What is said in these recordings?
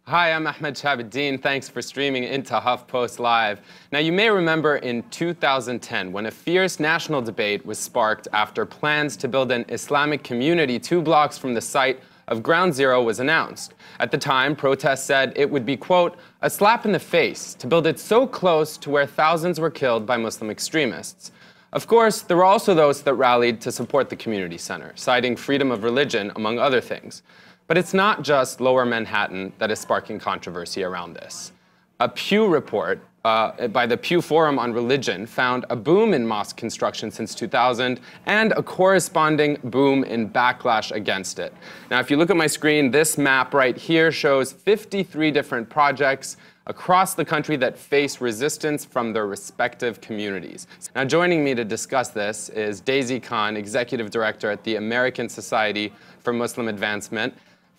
Hi, I'm Ahmed Shahabuddin. Thanks for streaming into HuffPost Live. Now, you may remember in 2010 when a fierce national debate was sparked after plans to build an Islamic community 2 blocks from the site of Ground Zero was announced. At the time, protests said it would be, quote, a slap in the face to build it so close to where thousands were killed by Muslim extremists. Of course, there were also those that rallied to support the community center, citing freedom of religion, among other things. But it's not just Lower Manhattan that is sparking controversy around this. A Pew report by the Pew Forum on Religion found a boom in mosque construction since 2000 and a corresponding boom in backlash against it. Now, if you look at my screen, this map right here shows 53 different projects across the country that face resistance from their respective communities. Now, joining me to discuss this is Daisy Khan, Executive Director at the American Society for Muslim Advancement,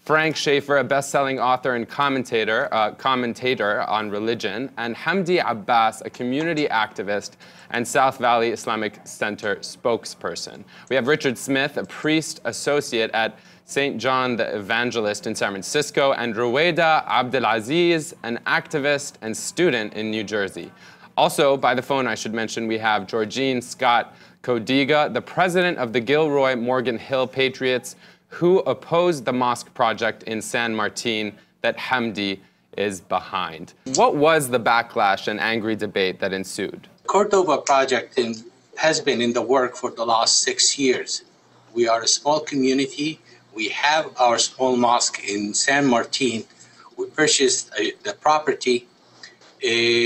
Frank Schaeffer, a best-selling author and commentator on religion, and Hamdy Abbass, a community activist and South Valley Islamic Center spokesperson. We have Richard Smith, a priest associate at St. John the Evangelist in San Francisco, and Rowaida Abdelaziz, an activist and student in New Jersey. Also, by the phone, I should mention, we have Georgine Scott-Codiga, the president of the Gilroy Morgan Hill Patriots, who opposed the mosque project in San Martin that Hamdy is behind. What was the backlash and angry debate that ensued? The Cordova project has been in the work for the last 6 years. We are a small community. We have our small mosque in San Martin. We purchased the property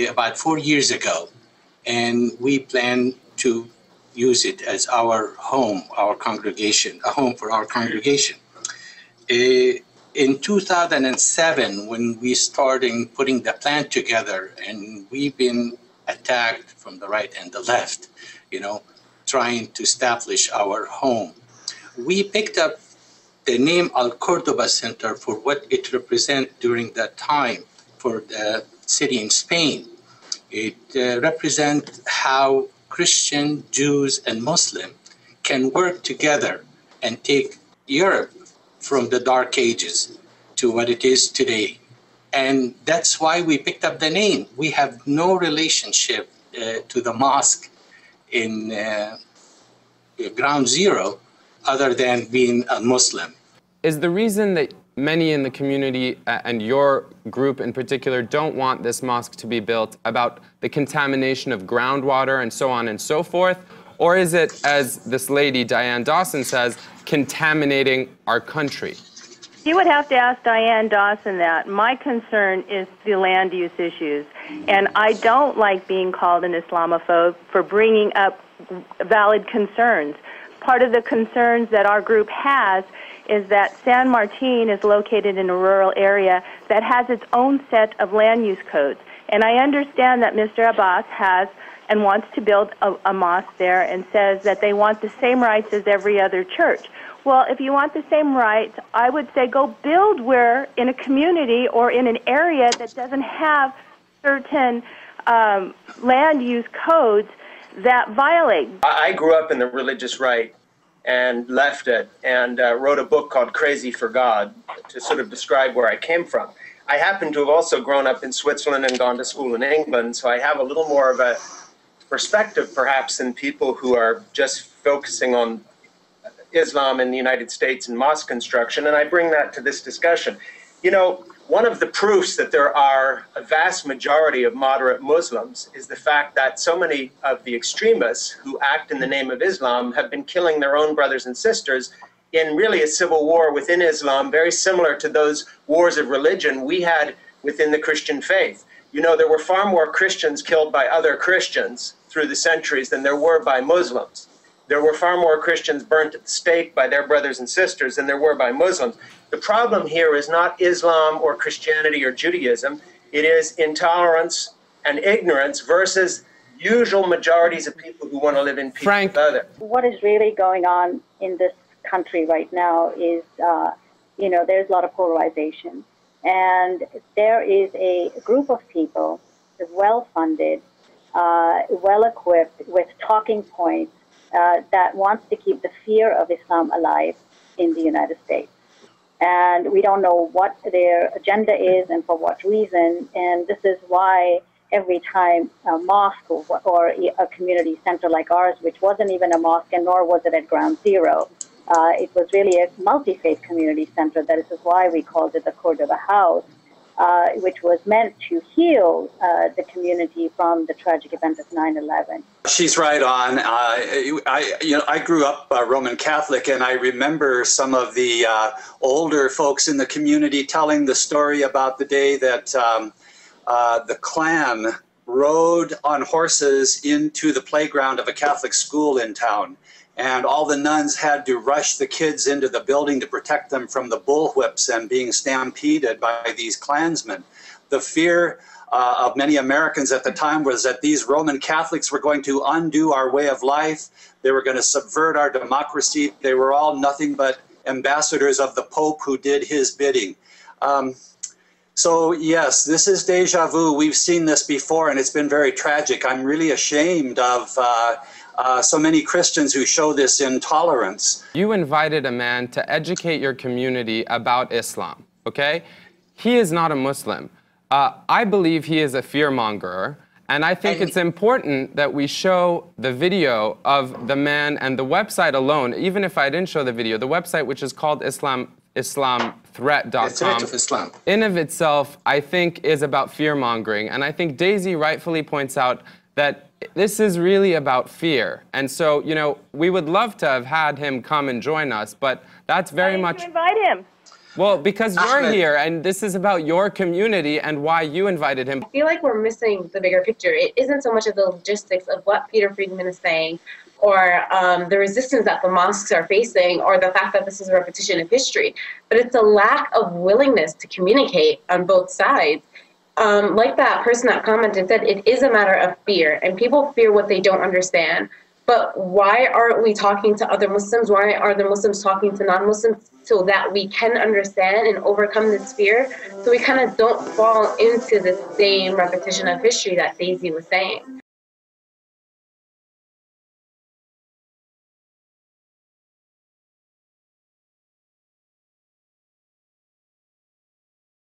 about 4 years ago, and we plan to use it as our home, our congregation, a home for our congregation. In 2007, when we started putting the plan together, and we've been attacked from the right and the left, trying to establish our home, we picked up the name Al Cordoba Center for what it represents during that time for the city in Spain. It represents how Christian, Jews, and Muslim can work together and take Europe from the Dark Ages to what it is today. And that's why we picked up the name. We have no relationship to the mosque in Ground Zero other than being a Muslim. Is the reason that many in the community, and your group in particular, don't want this mosque to be built about the contamination of groundwater and so on and so forth? Or is it, as this lady, Diane Dawson, says, contaminating our country? You would have to ask Diane Dawson that. My concern is the land use issues. And I don't like being called an Islamophobe for bringing up valid concerns. Part of the concerns that our group has is that San Martin is located in a rural area that has its own set of land use codes. And I understand that Mr. Abbas has and wants to build a mosque there and says that they want the same rights as every other church. Well, if you want the same rights, I would say go build where in a community or in an area that doesn't have certain land use codes that violate. I grew up in the religious right and left it and wrote a book called Crazy for God to sort of describe where I came from. I happen to have also grown up in Switzerland and gone to school in England, so I have a little more of a perspective perhaps than people who are just focusing on Islam in the United States and mosque construction, and I bring that to this discussion. One of the proofs that there are a vast majority of moderate Muslims is the fact that so many of the extremists who act in the name of Islam have been killing their own brothers and sisters in really a civil war within Islam, very similar to those wars of religion we had within the Christian faith. There were far more Christians killed by other Christians through the centuries than there were by Muslims. There were far more Christians burnt at the stake by their brothers and sisters than there were by Muslims. The problem here is not Islam or Christianity or Judaism. It is intolerance and ignorance versus usual majorities of people who want to live in peace with others. What is really going on in this country right now is, there's a lot of polarization. And there is a group of people, well-funded, well-equipped with talking points that wants to keep the fear of Islam alive in the United States. And we don't know what their agenda is and for what reason. And this is why every time a mosque or a community center like ours, which wasn't even a mosque and nor was it at ground zero, it was really a multi-faith community center. That is why we called it the Court of the House, which was meant to heal the community from the tragic event of 9/11. She's right on. I grew up Roman Catholic, and I remember some of the older folks in the community telling the story about the day that the Klan rode on horses into the playground of a Catholic school in town. And all the nuns had to rush the kids into the building to protect them from the bullwhips and being stampeded by these Klansmen. The fear of many Americans at the time was that these Roman Catholics were going to undo our way of life. They were going to subvert our democracy. They were all nothing but ambassadors of the Pope who did his bidding. So yes, this is deja vu. We've seen this before, and it's been very tragic. I'm really ashamed of so many Christians who show this intolerance. You invited a man to educate your community about Islam, okay? He is not a Muslim. I believe he is a fearmonger, and I think it's important that we show the video of the man and the website alone, even if I didn't show the video, the website, which is called islamthreat.com, Threat of Islam. in of itself, I think, is about fear-mongering. And I think Daisy rightfully points out that this is really about fear. And so, you know, we would love to have had him come and join us, but that's very much... Why didn't you invite him? Well, because you're here, and this is about your community and why you invited him. I feel like we're missing the bigger picture. It isn't so much of the logistics of what Peter Friedman is saying, or the resistance that the mosques are facing, or the fact that this is a repetition of history, but it's a lack of willingness to communicate on both sides. Like that person that commented said, it is a matter of fear, and people fear what they don't understand. But why aren't we talking to other Muslims? Why are the Muslims talking to non-Muslims so that we can understand and overcome this fear, so we kind of don't fall into the same repetition of history that Daisy was saying?